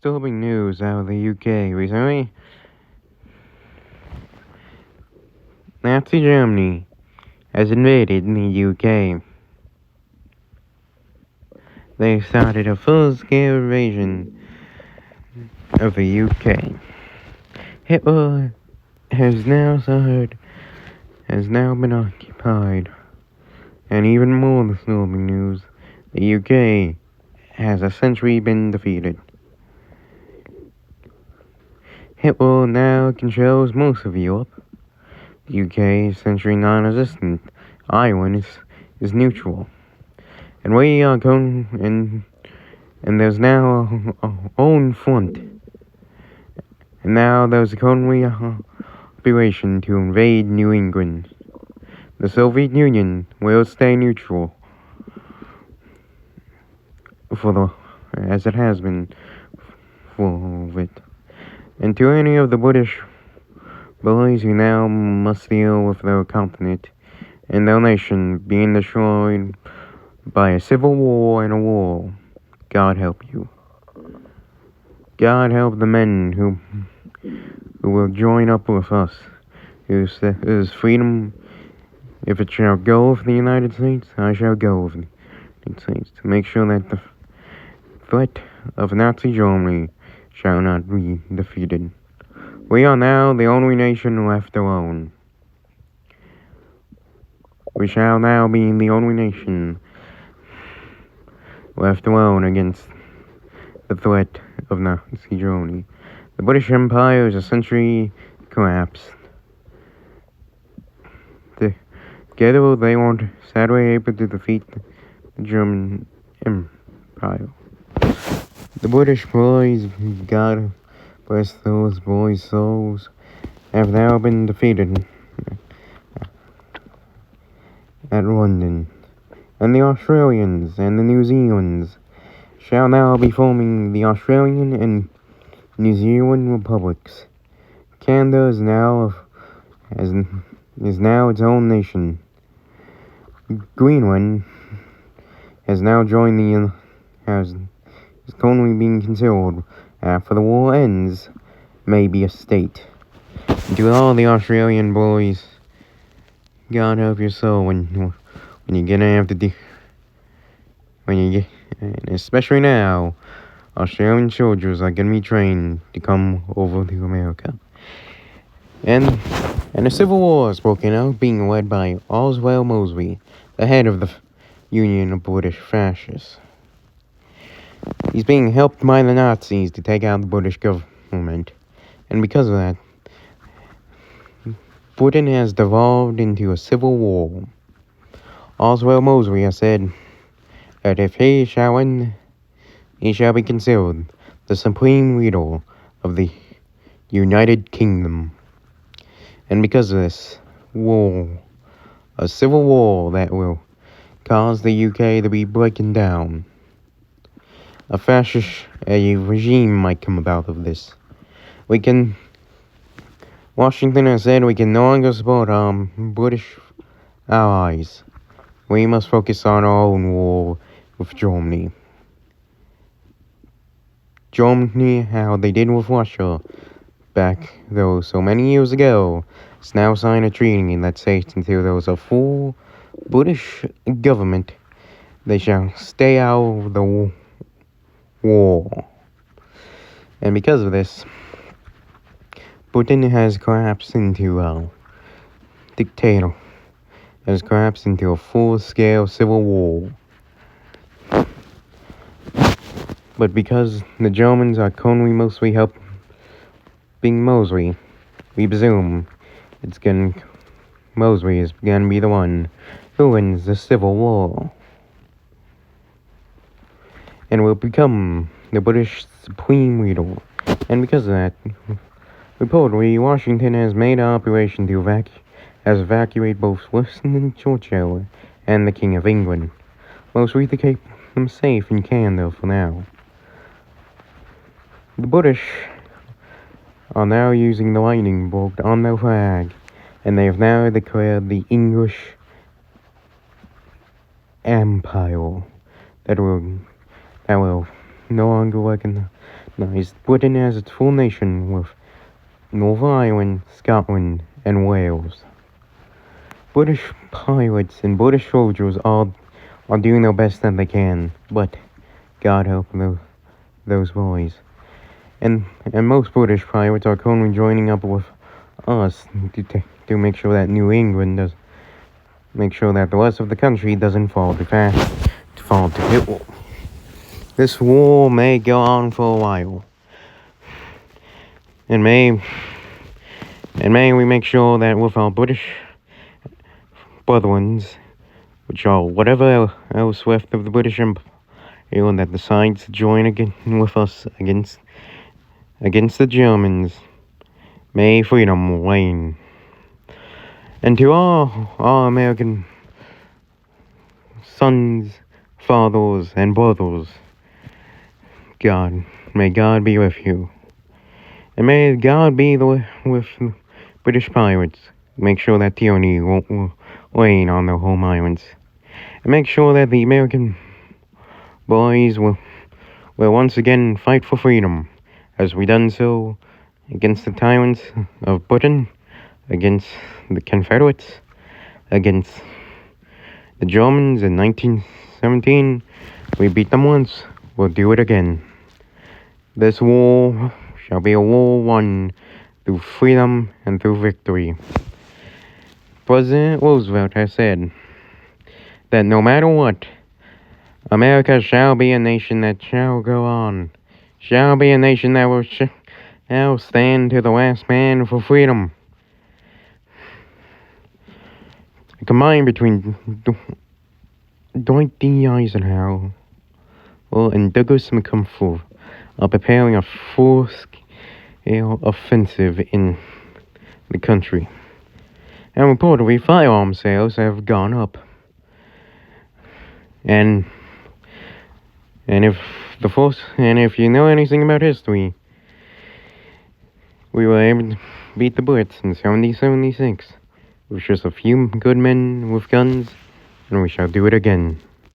disturbing news out of the UK recently. Nazi Germany has invaded the UK. They started a full-scale invasion of the UK. Hitler has now been occupied. And even more disturbing news, the UK has essentially been defeated. Hitler now controls most of Europe. The UK is essentially non-existent. Ireland is neutral. And we are going, and there's now our own front. And now there's currently a operation to invade New England. The Soviet Union will stay neutral as it has been for it. And to any of the British bullies who now must deal with their continent and their nation being destroyed by a civil war and a war, God help you. God help the men who will join up with us, whose freedom, if it shall go with the United States, I shall go with the United States, to make sure that the threat of Nazi Germany shall not be defeated. We are now the only nation left alone. We shall now be the only nation left alone against the threat of Nazi Germany. The British Empire is essentially collapsed. Together they weren't sadly able to defeat the German Empire. The British boys, God bless those boys' souls, have now been defeated at London. And the Australians and the New Zealanders shall now be forming the Australian and New Zealand republics. Canada is now its own nation. Greenland has now joined is currently being considered, after the war ends, maybe a state. And to all the Australian boys, God help your soul when you're gonna have to and especially now, Australian soldiers are gonna be trained to come over to America. And a civil war is broken out, being led by Oswald Mosley, the head of the Union of British Fascists. He's being helped by the Nazis to take out the British government. And because of that, Britain has devolved into a civil war. Oswald Mosley has said that if he shall win, he shall be considered the supreme leader of the United Kingdom. And because of this war, a civil war that will cause the UK to be breaking down, a fascist regime might come about of this. Washington has said we can no longer support our British allies. We must focus on our own war with Germany. Germany, how they did with Russia back though so many years ago, has now signed a treaty that states until there is a full British government, they shall stay out of the war. And because of this, Britain has collapsed into a dictator, has collapsed into a full-scale civil war. But because the Germans are currently mostly helping Mosley, we presume Mosley is gonna be the one who wins the civil war, and will become the British supreme leader. And because of that, reportedly, Washington has made an operation to evacuate both Winston Churchill and the King of England, mostly to keep them safe in Canada for now. The British are now using the lightning bolt on their flag, and they have now declared the English Empire that will no longer recognized Britain as its full nation with Northern Ireland, Scotland, and Wales. British pilots and British soldiers are doing their best that they can, but God help those boys. And most British pilots are currently joining up with us to make sure that New England does, make sure that the rest of the country doesn't fall to hit. This war may go on for a while, and may we make sure that with our British brethren, which are whatever else left of the British Empire, that decides to join again with us against the Germans, may freedom reign. And to all American sons, fathers, and brothers, may God be with you. And may God be with British pirates. Make sure that tyranny won't reign on their home islands. And make sure that the American boys will once again fight for freedom, as we done so against the tyrants of Britain, against the Confederates, against the Germans in 1917. We beat them once, we'll do it again. This war shall be a war won through freedom and through victory. President Roosevelt has said that no matter what, America shall be a nation that shall go on, shall be a nation that will shall stand to the last man for freedom. Combined between Dwight D. Eisenhower and Douglas MacArthur are preparing a full-scale offensive in the country. And reportedly, firearm sales have gone up. And if you know anything about history, we were able to beat the Brits in 1776 with just a few good men with guns, and we shall do it again.